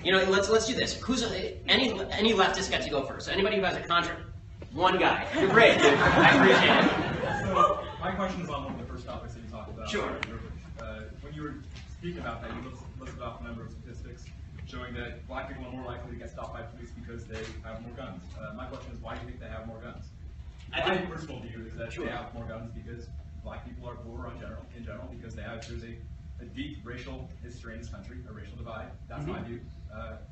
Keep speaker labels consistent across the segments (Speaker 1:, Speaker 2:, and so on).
Speaker 1: You know, let's do this. Any leftist got to go first? Anybody who has a contract? One guy. You're great, dude. I appreciate it.
Speaker 2: So my question is on one of the first topics that you talked about.
Speaker 1: Sure.
Speaker 2: When you were speaking about that, you listed off a number of statistics showing that black people are more likely to get stopped by police because they have more guns. My question is, why do you think they have more guns? My personal view is that they have more guns because black people are poorer in general, because there's a deep racial history in this country, a racial divide. That's my view.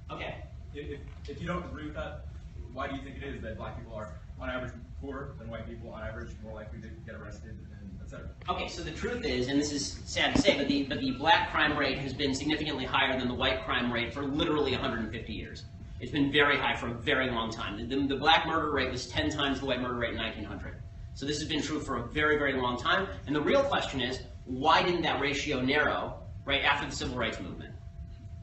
Speaker 1: Okay.
Speaker 2: If you don't agree with that, why do you think it is that black people are, on average, poorer than white people, on average, more likely to get arrested, and et cetera?
Speaker 1: Okay, so the truth is, and this is sad to say, but the black crime rate has been significantly higher than the white crime rate for literally 150 years. It's been very high for a very long time. The black murder rate was 10 times the white murder rate in 1900. So this has been true for a very, very long time. And the real question is, why didn't that ratio narrow right after the Civil Rights Movement?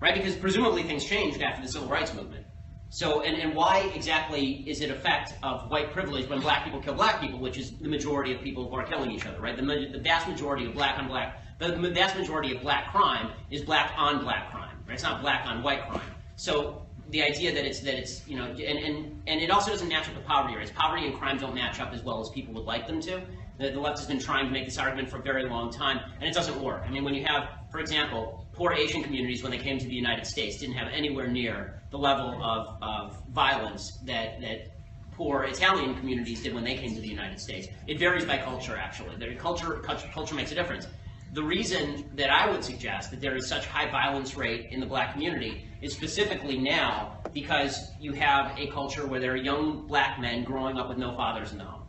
Speaker 1: Right? Because presumably things changed after the Civil Rights Movement. So, and why exactly is it effect of white privilege when black people kill black people, which is the majority of people who are killing each other, right? The vast majority of black on black, the vast majority of black crime is black on black crime, right? It's not black on white crime. So the idea that it's you know, and it also doesn't match up with poverty rates. Poverty and crime don't match up as well as people would like them to. The left has been trying to make this argument for a very long time, and it doesn't work. I mean, when you have, for example, poor Asian communities when they came to the United States didn't have anywhere near the level of violence that poor Italian communities did when they came to the United States. It varies by culture, actually. Culture makes a difference. The reason that I would suggest that there is such high violence rate in the black community is specifically now because you have a culture where there are young black men growing up with no fathers in the home.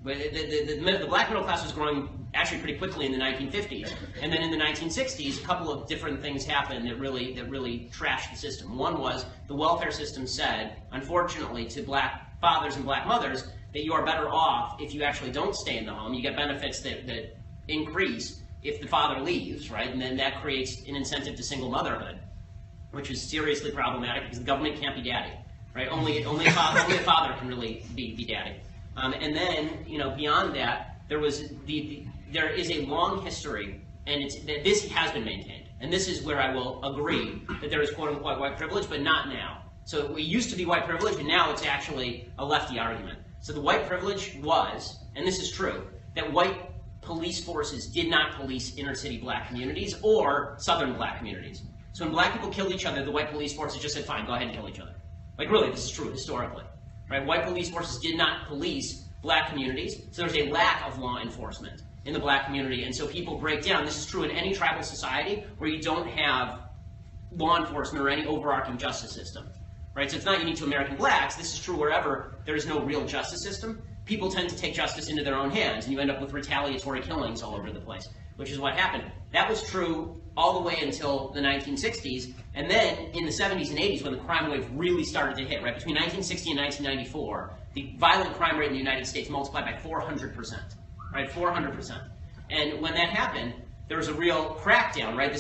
Speaker 1: But the black middle class was growing actually pretty quickly in the 1950s, and then in the 1960s, a couple of different things happened that really trashed the system. One was the welfare system said, unfortunately, to black fathers and black mothers, that you are better off if you actually don't stay in the home. You get benefits that increase if the father leaves, right? And then that creates an incentive to single motherhood, which is seriously problematic because the government can't be daddy, right? Only a father can really be daddy. And then, you know, beyond that, there is a long history, and this has been maintained. And this is where I will agree that there is quote-unquote white privilege, but not now. So it used to be white privilege, and now it's actually a lefty argument. So the white privilege was, and this is true, that white police forces did not police inner-city black communities or southern black communities. So when black people killed each other, the white police forces just said, fine, go ahead and kill each other. Like, really, this is true historically. Right? White police forces did not police black communities, so there's a lack of law enforcement in the black community, and so people break down. This is true in any tribal society where you don't have law enforcement or any overarching justice system. Right? So it's not unique to American blacks. This is true wherever there is no real justice system. People tend to take justice into their own hands, and you end up with retaliatory killings all over the place, which is what happened. That was true all the way until the 1960s, and then in the 70s and 80s when the crime wave really started to hit, right? Between 1960 and 1994, the violent crime rate in the United States multiplied by 400%, right? 400%. And when that happened, there was a real crackdown, right?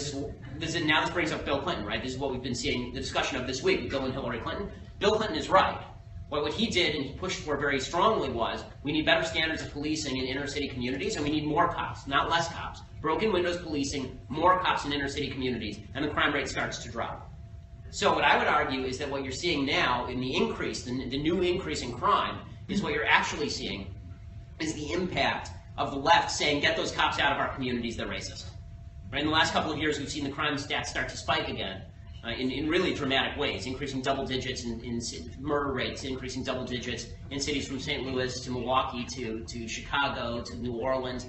Speaker 1: Now this brings up Bill Clinton, right? This is what we've been seeing the discussion of this week with Bill and Hillary Clinton. Bill Clinton is right. What he did and he pushed for very strongly was we need better standards of policing in inner city communities, and we need more cops, not less cops. Broken windows policing, more cops in inner city communities, and the crime rate starts to drop. So what I would argue is that what you're seeing now in the increase, the new increase in crime, is what you're actually seeing is the impact of the left saying, get those cops out of our communities, they're racist. Right? In the last couple of years, we've seen the crime stats start to spike again. In really dramatic ways, increasing double digits in murder rates, increasing double digits in cities from St. Louis to Milwaukee to Chicago to New Orleans,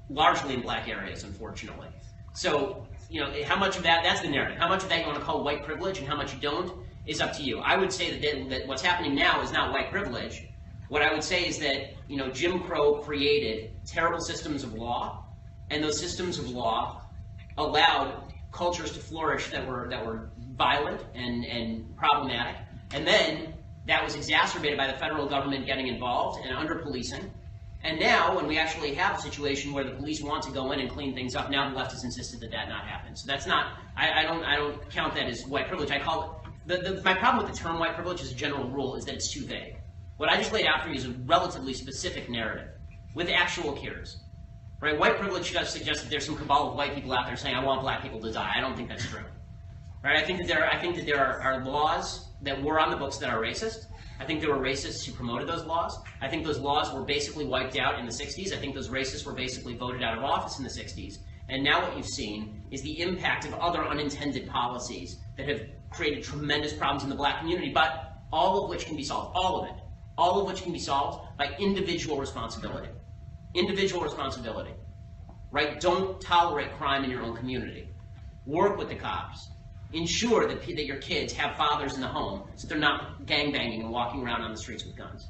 Speaker 1: largely in black areas, unfortunately. So, you know, how much of that's the narrative. How much of that you want to call white privilege and how much you don't is up to you. I would say that what's happening now is not white privilege. What I would say is that, you know, Jim Crow created terrible systems of law, and those systems of law allowed cultures to flourish that were violent and problematic, and then that was exacerbated by the federal government getting involved and under-policing. And now, when we actually have a situation where the police want to go in and clean things up, now the left has insisted that that not happen. So that's not, I don't count that as white privilege. I call it, my problem with the term white privilege as a general rule is that it's too vague. What I just laid out for you is a relatively specific narrative with actual cures. Right? White privilege does suggest that there's some cabal of white people out there saying, I want black people to die. I don't think that's true. Right? I think that there are laws that were on the books that are racist. I think there were racists who promoted those laws. I think those laws were basically wiped out in the 60s. I think those racists were basically voted out of office in the 60s. And now what you've seen is the impact of other unintended policies that have created tremendous problems in the black community, but all of which can be solved, all of it. All of which can be solved by individual responsibility. Individual responsibility. Right? Don't tolerate crime in your own community. Work with the cops. Ensure that your kids have fathers in the home so they're not gangbanging and walking around on the streets with guns.